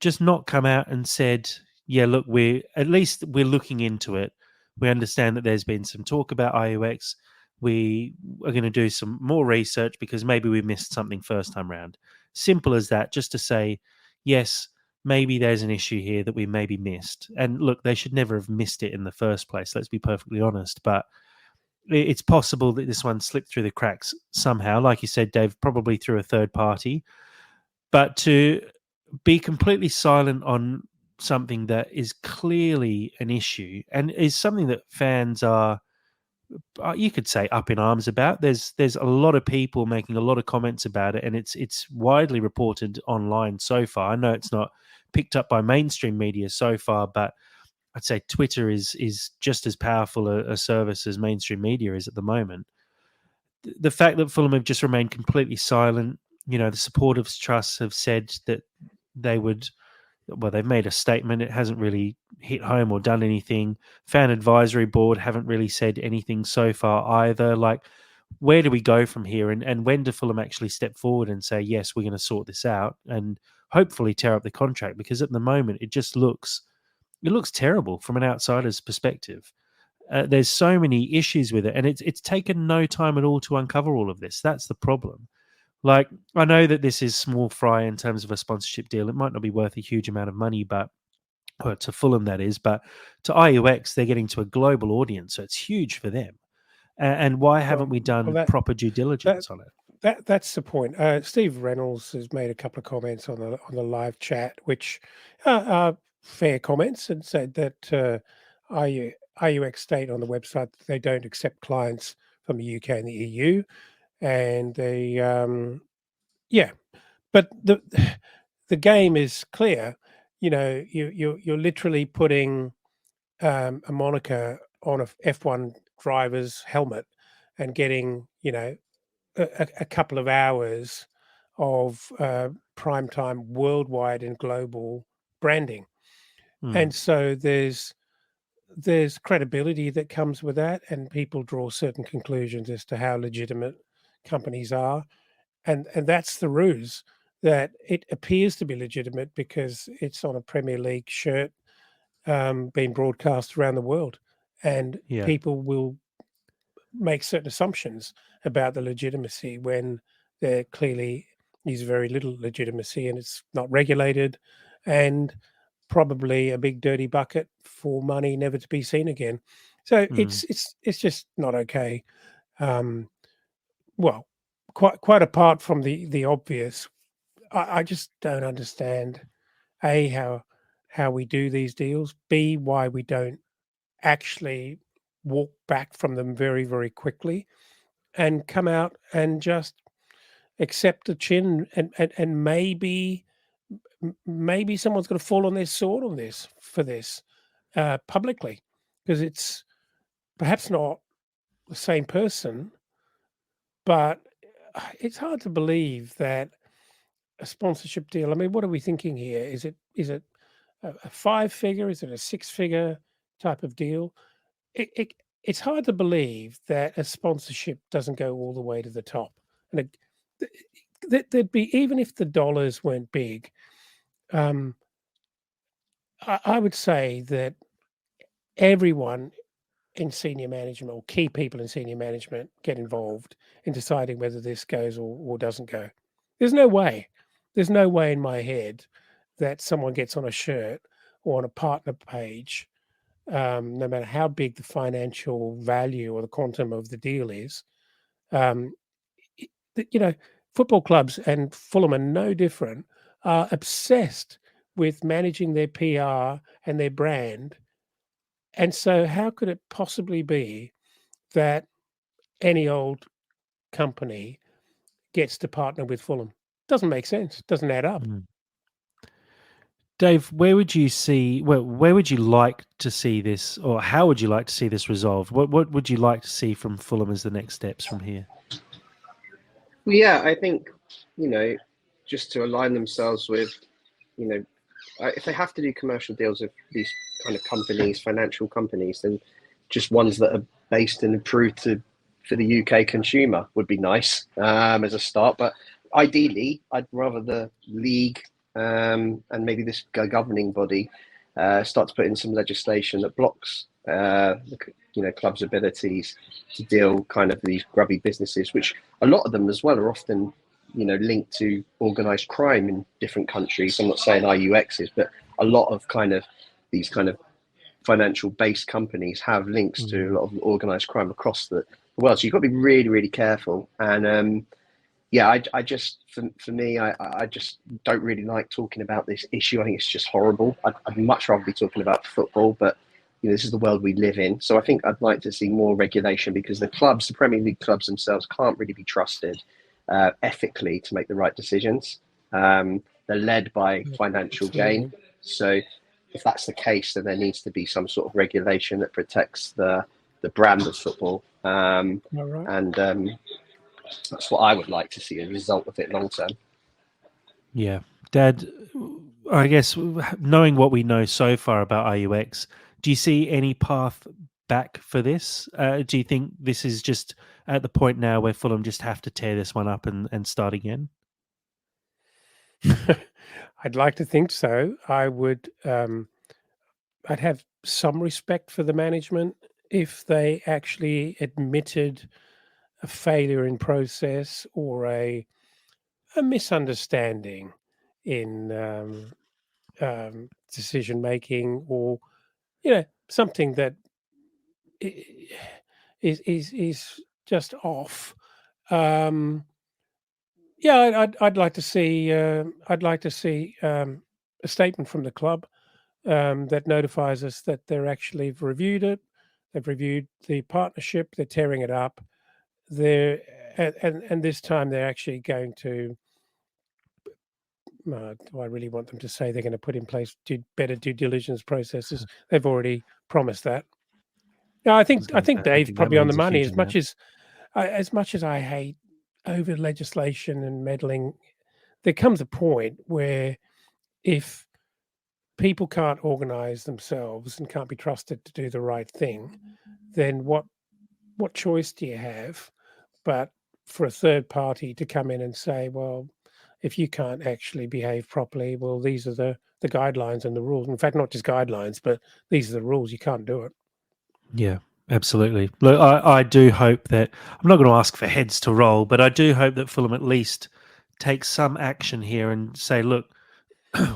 B: just not come out and said, yeah, look, we're looking into it. We understand that there's been some talk about IUX. We are going to do some more research because maybe we missed something first time round. Simple as that, just to say, yes, maybe there's an issue here that we maybe missed. And look, they should never have missed it in the first place. Let's be perfectly honest. But it's possible that this one slipped through the cracks somehow. Like you said, Dave, probably through a third party. But to be completely silent on something that is clearly an issue and is something that fans are, you could say, up in arms about. There's a lot of people making a lot of comments about it, and it's widely reported online so far. I know it's not picked up by mainstream media so far, but I'd say Twitter is just as powerful a service as mainstream media is at the moment. The fact that Fulham have just remained completely silent, the supporters trusts have said that they would, well, they've made a statement. It hasn't really hit home or done anything. Fan advisory board haven't really said anything so far either. Like, where do we go from here? And when do Fulham actually step forward and say, yes, we're going to sort this out and hopefully tear up the contract? Because at the moment, it looks terrible from an outsider's perspective. There's so many issues with it, and it's taken no time at all to uncover all of this. That's the problem. Like, I know that this is small fry in terms of a sponsorship deal. It might not be worth a huge amount of money, but to Fulham that is. But to IUX, they're getting to a global audience, so it's huge for them. And why haven't we done proper due diligence on it?
D: That's the point. Steve Reynolds has made a couple of comments on the live chat, which are fair comments, and said that IUX state on the website that they don't accept clients from the UK and the EU, and they but the game is clear. You're literally putting a moniker on a F1 driver's helmet and getting a couple of hours of primetime worldwide and global branding. And so there's credibility that comes with that, and people draw certain conclusions as to how legitimate companies are, and that's the ruse, that it appears to be legitimate because it's on a Premier League shirt being broadcast around the world, and people will make certain assumptions about the legitimacy when there clearly is very little legitimacy, and it's not regulated, and probably a big dirty bucket for money never to be seen again. So it's just not okay. Well, quite apart from the obvious, I just don't understand A, how we do these deals, B, why we don't actually walk back from them very, very quickly and come out and just accept the chin, and maybe someone's going to fall on their sword on this for this publicly, because it's perhaps not the same person, but it's hard to believe that a sponsorship deal. I mean, what are we thinking here? Is it a 5-figure? Is it a 6-figure type of deal? It's hard to believe that a sponsorship doesn't go all the way to the top, and there'd be, even if the dollars weren't big. I would say that everyone in senior management or key people in senior management get involved in deciding whether this goes or doesn't go. There's no way. There's no way in my head that someone gets on a shirt or on a partner page, no matter how big the financial value or the quantum of the deal is. Football clubs, and Fulham are no different, are obsessed with managing their PR and their brand. And so how could it possibly be that any old company gets to partner with Fulham? Doesn't make sense. Doesn't add up.
B: Dave, where would you like to see this, or how would you like to see this resolved? What would you like to see from Fulham as the next steps from here?
C: Well, yeah, I think, just to align themselves with, if they have to do commercial deals with these kind of companies, financial companies, then just ones that are based and approved for the UK consumer would be nice as a start. But ideally, I'd rather the league and maybe this governing body start to put in some legislation that blocks clubs' abilities to deal kind of these grubby businesses, which a lot of them as well are often linked to organised crime in different countries. I'm not saying IUXs, but a lot of these financial based companies have links to a lot of organised crime across the world. So you've got to be really, really careful. And I just, for me, I just don't really like talking about this issue. I think it's just horrible. I'd much rather be talking about football, but this is the world we live in. So I think I'd like to see more regulation, because the Premier League clubs themselves can't really be trusted ethically to make the right decisions. They're led by financial gain. So if that's the case, then there needs to be some sort of regulation that protects the brand of football. And that's what I would like to see as a result of it long term. Yeah.
B: Dad, I guess knowing what we know so far about IUX, do you see any path back for this? Do you think this is just at the point now where Fulham just have to tear this one up and start again?
D: I'd like to think so. I would. I'd have some respect for the management if they actually admitted a failure in process or a misunderstanding in decision making, or something that is just off. I'd like to see a statement from the club that notifies us that they're actually reviewed it. They've reviewed the partnership. They're tearing it up. And this time they're actually going to. Do I really want them to say they're going to put in place better due diligence processes? They've already promised that. No, I think Dave's probably on the money. As much as I hate over legislation and meddling, there comes a point where if people can't organise themselves and can't be trusted to do the right thing, then what choice do you have but for a third party to come in and say, well, if you can't actually behave properly, well, these are the guidelines and the rules. In fact, not just guidelines, but these are the rules. You can't do it.
B: Yeah, absolutely. Look, I do hope that, I'm not going to ask for heads to roll, but I do hope that Fulham at least takes some action here and say, look,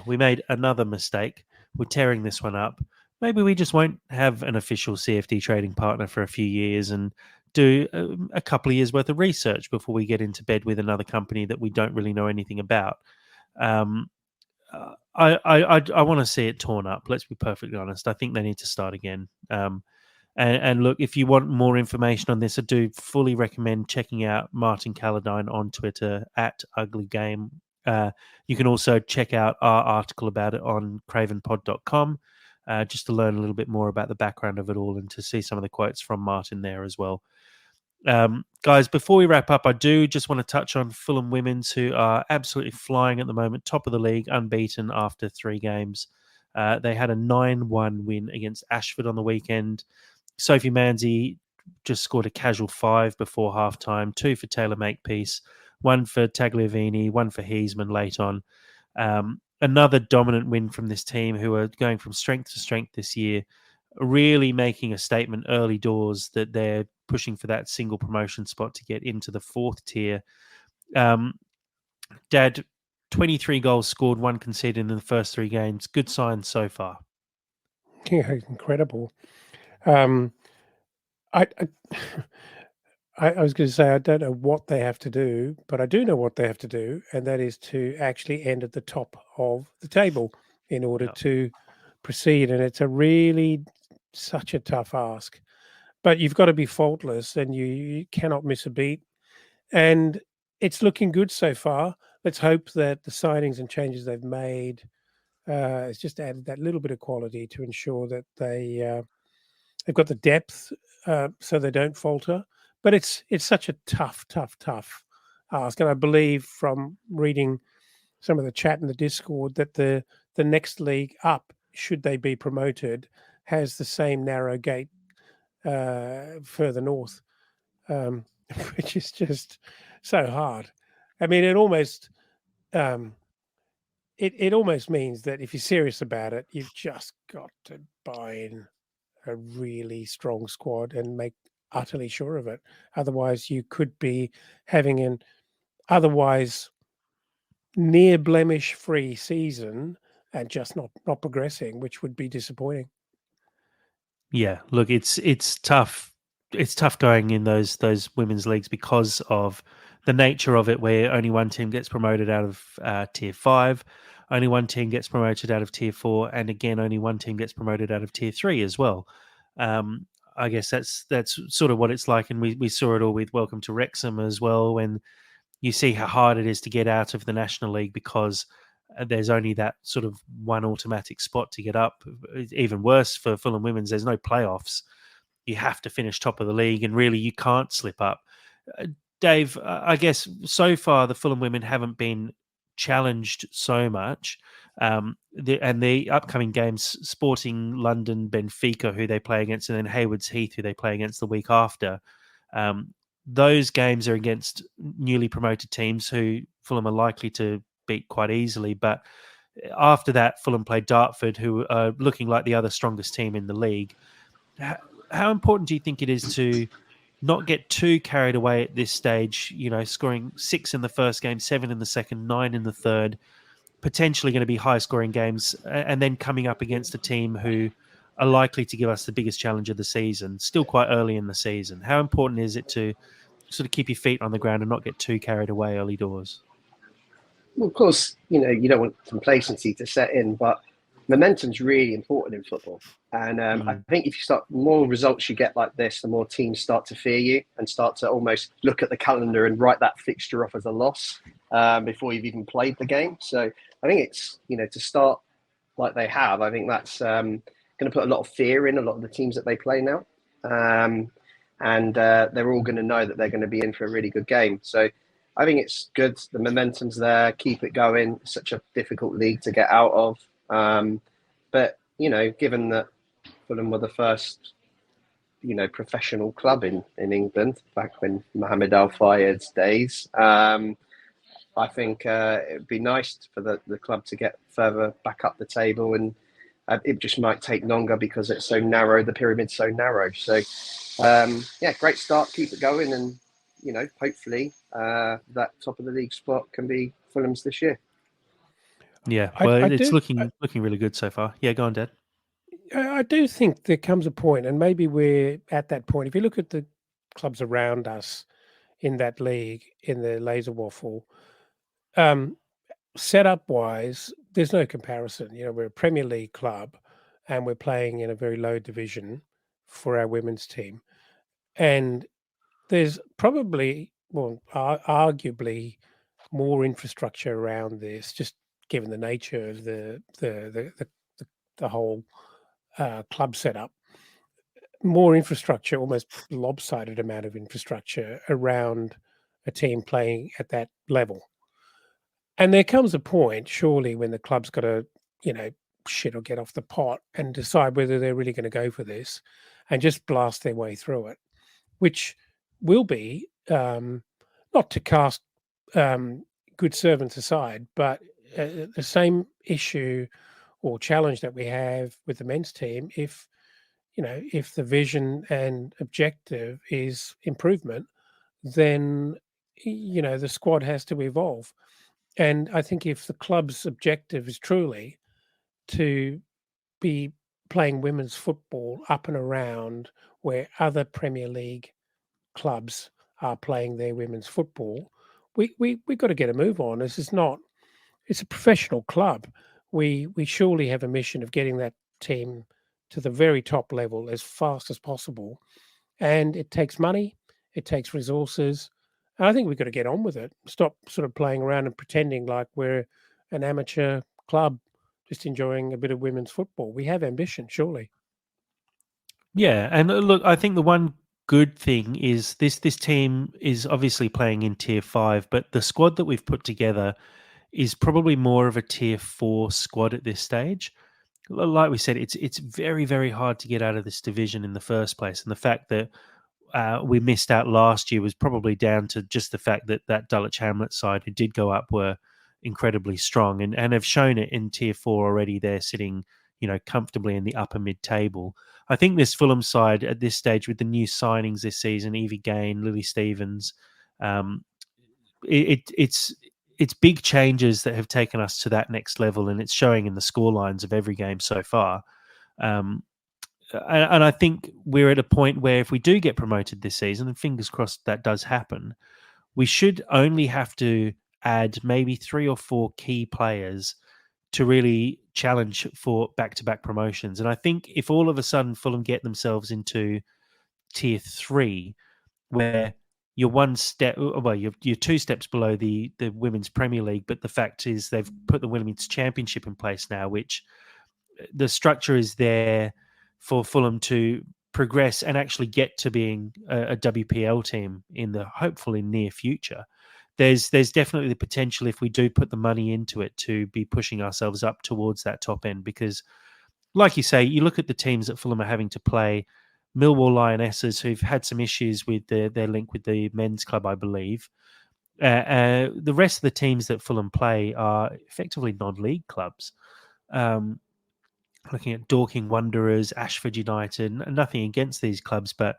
B: we made another mistake. We're tearing this one up. Maybe we just won't have an official CFD trading partner for a few years and do a couple of years worth of research before we get into bed with another company that we don't really know anything about. I want to see it torn up. Let's be perfectly honest. I think they need to start again. And look, if you want more information on this, I do fully recommend checking out Martin Calladine on Twitter @UglyGame. You can also check out our article about it on cravenpod.com just to learn a little bit more about the background of it all and to see some of the quotes from Martin there as well. Guys, before we wrap up, I do just want to touch on Fulham Women's, who are absolutely flying at the moment, top of the league, unbeaten after 3 games. They had a 9-1 win against Ashford on the weekend. Sophie Manzi just scored a casual 5 before halftime, 2 for Taylor Makepeace, 1 for Tagliavini, 1 for Heisman late on. Another dominant win from this team, who are going from strength to strength this year. really making a statement early doors that they're pushing for that single promotion spot to get into the 4th tier. Dad, 23 goals scored, 1 conceded in the first 3 games. Good signs so far.
D: Yeah, incredible. I, I I was going to say I don't know what they have to do, but I do know what they have to do, and that is to actually end at the top of the table in order
B: Yeah.
D: to proceed. And it's such a tough ask, but you've got to be faultless, and you cannot miss a beat. And it's looking good so far. Let's hope that the signings and changes they've made has just added that little bit of quality to ensure that they've got the depth so they don't falter. But it's such a tough ask. And I believe from reading some of the chat in the Discord that the next league up, should they be promoted, has the same narrow gate further north, which is just so hard. I mean, it almost it almost means that if you're serious about it, you've just got to buy in a really strong squad and make utterly sure of it. Otherwise, you could be having an otherwise near blemish-free season and just not progressing, which would be disappointing.
B: Yeah, look, it's tough. It's tough going in those women's leagues because of the nature of it, where only one team gets promoted out of tier 5, only one team gets promoted out of tier 4, and again, only one team gets promoted out of tier 3 as well. I guess that's sort of what it's like, and we saw it all with Welcome to Wrexham as well, when you see how hard it is to get out of the National League because there's only that sort of one automatic spot to get up. Even worse for Fulham Women's, there's no playoffs. You have to finish top of the league, and really you can't slip up. Dave, I guess so far the Fulham Women haven't been challenged so much. And the upcoming games, Sporting London, Benfica, who they play against, and then Haywards Heath, who they play against the week after. Those games are against newly promoted teams who Fulham are likely to beat quite easily. But after that, Fulham play Dartford, who are looking like the other strongest team in the league. How important do you think it is to not get too carried away at this stage, scoring 6 in the first game, 7 in the second, 9 in the third, potentially going to be high-scoring games, and then coming up against a team who are likely to give us the biggest challenge of the season, still quite early in the season? How important is it to sort of keep your feet on the ground and not get too carried away early doors?
C: Well, of course, you don't want complacency to set in, but momentum's really important in football. And I think if more results you get like this, the more teams start to fear you and start to almost look at the calendar and write that fixture off as a loss before you've even played the game. So I think it's, to start like they have, I think that's going to put a lot of fear in a lot of the teams that they play now. And they're all going to know that they're going to be in for a really good game. So I think it's good. The momentum's there. Keep it going. It's such a difficult league to get out of. But, given that Fulham were the first, professional club in England back when Mohammed Al Fayed's days, I think it would be nice for the club to get further back up the table, and it just might take longer because it's so narrow. The pyramid's so narrow. So, great start. Keep it going, and hopefully that top of the league spot can be Fulham's this year.
B: Yeah, well, it's looking really good so far. Yeah, go on, Dad.
D: I do think there comes a point, and maybe we're at that point. If you look at the clubs around us in that league, in the Laser Waffle, setup-wise, there's no comparison. We're a Premier League club, and we're playing in a very low division for our women's team. And there's probably, arguably more infrastructure around this, just given the nature of the whole club setup. More infrastructure, almost lopsided amount of infrastructure around a team playing at that level. And there comes a point, surely, when the club's got to, shit or get off the pot and decide whether they're really going to go for this and just blast their way through it, which will be, not to cast good servants aside, but the same issue or challenge that we have with the men's team. If if the vision and objective is improvement, then the squad has to evolve. And I think if the club's objective is truly to be playing women's football up and around where other Premier League clubs are playing their women's football, we got to get a move on. This is not. It's a professional club. We surely have a mission of getting that team to the very top level as fast as possible, and it takes money, it takes resources. And I think we've got to get on with it. Stop sort of playing around and pretending like we're an amateur club just enjoying a bit of women's football. We have ambition, surely.
B: Yeah, and look, I think the one good thing is this team is obviously playing in Tier 5, but the squad that we've put together is probably more of a Tier 4 squad at this stage. Like we said, it's very, very hard to get out of this division in the first place, and the fact that we missed out last year was probably down to just the fact that Dulwich Hamlet side who did go up were incredibly strong and have shown it in Tier 4 already. They're sitting, comfortably in the upper mid-table. I think this Fulham side at this stage with the new signings this season, Evie Gain, Lily Stevens, it's big changes that have taken us to that next level, and it's showing in the scorelines of every game so far. And I think we're at a point where if we do get promoted this season, and fingers crossed that does happen, we should only have to add maybe 3 or 4 key players to really challenge for back-to-back promotions. And I think if all of a sudden Fulham get themselves into Tier 3, where you're you're 2 steps below the Women's Premier League, but the fact is they've put the Women's Championship in place now, which the structure is there for Fulham to progress and actually get to being a WPL team in the hopefully near future. There's definitely the potential, if we do put the money into it, to be pushing ourselves up towards that top end. Because, like you say, you look at the teams that Fulham are having to play. Millwall Lionesses, who've had some issues with their link with the men's club, I believe. The rest of the teams that Fulham play are effectively non-league clubs. Looking at Dorking Wanderers, Ashford United, nothing against these clubs, but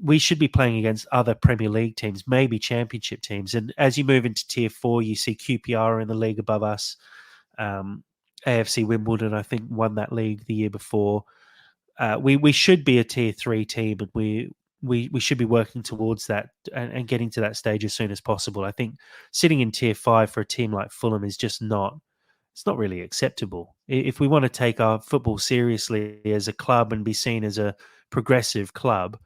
B: we should be playing against other Premier League teams, maybe Championship teams. And as you move into Tier 4, you see QPR in the league above us. AFC Wimbledon, I think, won that league the year before. We should be a Tier 3 team, and we should be working towards that and getting to that stage as soon as possible. I think sitting in Tier 5 for a team like Fulham is just not really acceptable. If we want to take our football seriously as a club and be seen as a progressive club,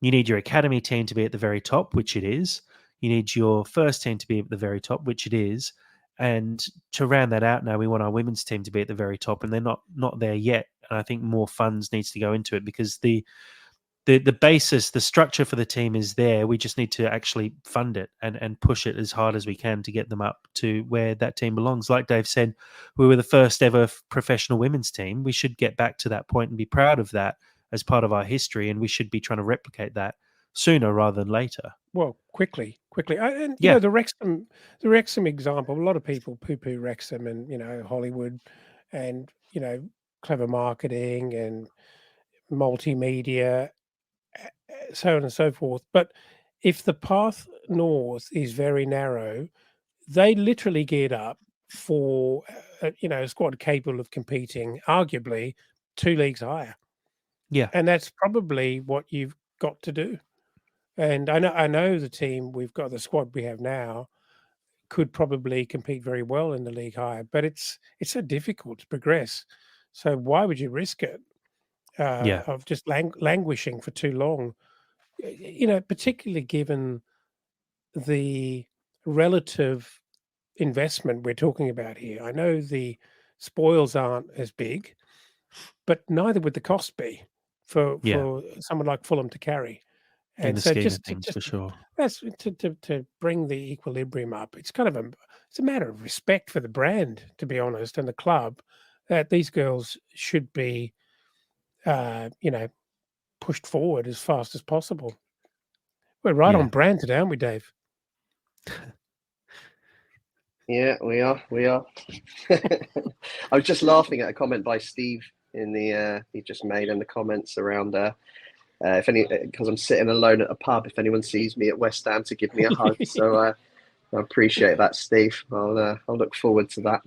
B: you need your academy team to be at the very top, which it is. You need your first team to be at the very top, which it is. And to round that out now, we want our women's team to be at the very top, and they're not there yet. And I think more funds needs to go into it, because the basis, the structure for the team is there. We just need to actually fund it and push it as hard as we can to get them up to where that team belongs. Like Dave said, we were the first ever professional women's team. We should get back to that point and be proud of that as part of our history, and we should be trying to replicate that sooner rather than later.
D: Well, quickly. And you know, the Wrexham example, a lot of people poo-poo Wrexham and, Hollywood and, clever marketing and multimedia, so on and so forth. But if the path north is very narrow, they literally geared up for, a squad capable of competing arguably 2 leagues higher.
B: Yeah.
D: And that's probably what you've got to do. And I know the team we've got, the squad we have now, could probably compete very well in the league higher, but it's so difficult to progress. So why would you risk it? Of just languishing for too long, particularly given the relative investment we're talking about here. I know the spoils aren't as big, but neither would the cost be for someone like Fulham to carry.
B: In
D: And
B: the
D: so
B: scheme of
D: just
B: things, for sure.
D: that's to bring the equilibrium up. It's kind of it's a matter of respect for the brand, to be honest, and the club, that these girls should be pushed forward as fast as possible. We're right on brand today, aren't we, Dave?
C: Yeah, we are. I was just laughing at a comment by Steve in the he just made in the comments around because I'm sitting alone at a pub. If anyone sees me at West Ham, to give me a hug. So I appreciate that, Steve. I'll look forward to that.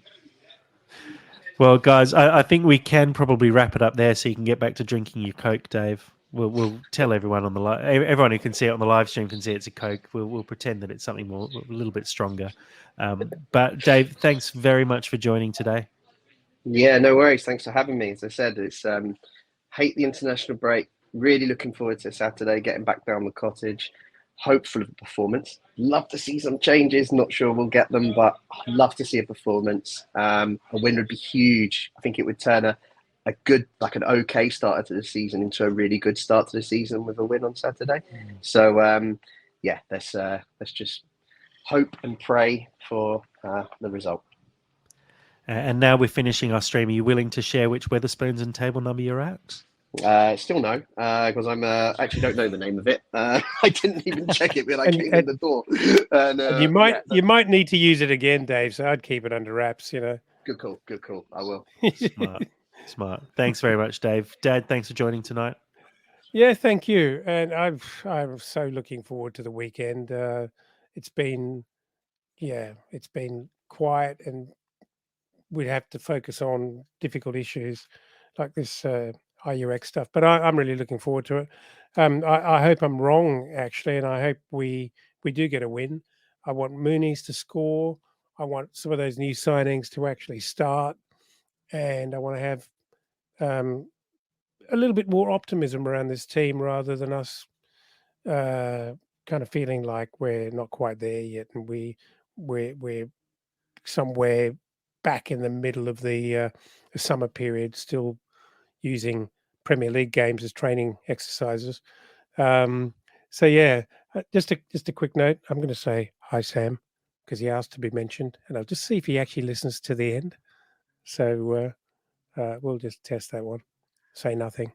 B: Well, guys, I think we can probably wrap it up there, so you can get back to drinking your Coke, Dave. We'll tell everyone on the everyone who can see it on the live stream can see it's a Coke. We'll pretend that it's something more, a little bit stronger. But Dave, thanks very much for joining today.
C: Yeah, no worries. Thanks for having me. As I said, it's hate the international break. Really looking forward to Saturday, getting back down the cottage. Hopeful of a performance. Love to see some changes. Not sure we'll get them, but I'd love to see a performance. A win would be huge. I think it would turn a good, like an okay starter to the season into a really good start to the season with a win on Saturday. So let's just hope and pray for the result.
B: And now we're finishing our stream. Are you willing to share which Wetherspoons and table number you're at?
C: Still no, because I'm actually don't know the name of it. I didn't even check it when I came in the door. And
D: you might need to use it again, Dave. So I'd keep it under wraps.
C: Good call. I will.
B: Smart. Thanks very much, Dave. Dad, thanks for joining tonight.
D: Yeah, thank you. And I'm so looking forward to the weekend. It's been quiet, and we'd have to focus on difficult issues like this IUX stuff. But I'm really looking forward to it. I hope I'm wrong, actually, and I hope we do get a win. I want Mooney's to score. I want some of those new signings to actually start, and I want to have a little bit more optimism around this team rather than us kind of feeling like we're not quite there yet, and we're somewhere back in the middle of the summer period, still using Premier League games as training exercises. So yeah, just a quick note. I'm going to say hi, Sam, because he asked to be mentioned, and I'll just see if he actually listens to the end. So we'll just test that one. Say nothing.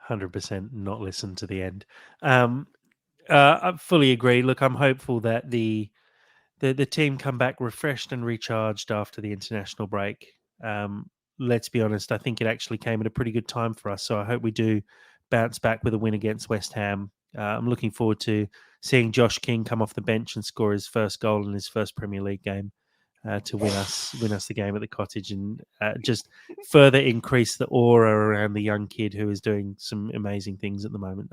B: 100% not listen to the end. I fully agree. Look, I'm hopeful that the team come back refreshed and recharged after the international break. Let's be honest, I think it actually came at a pretty good time for us. So I hope we do bounce back with a win against West Ham. I'm looking forward to seeing Josh King come off the bench and score his first goal in his first Premier League game to win us the game at the cottage, and just further increase the aura around the young kid who is doing some amazing things at the moment.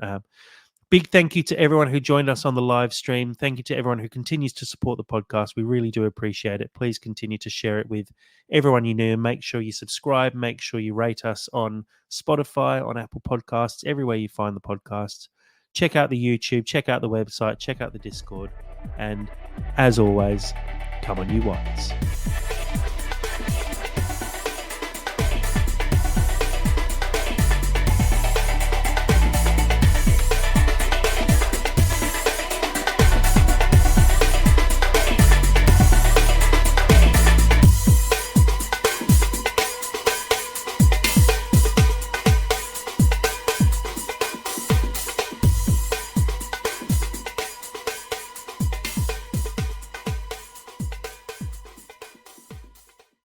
B: Big thank you to everyone who joined us on the live stream. Thank you to everyone who continues to support the podcast. We really do appreciate it. Please continue to share it with everyone you know. Make sure you subscribe. Make sure you rate us on Spotify, on Apple Podcasts, everywhere you find the podcasts. Check out the YouTube. Check out the website. Check out the Discord. And as always, come on, you Whites.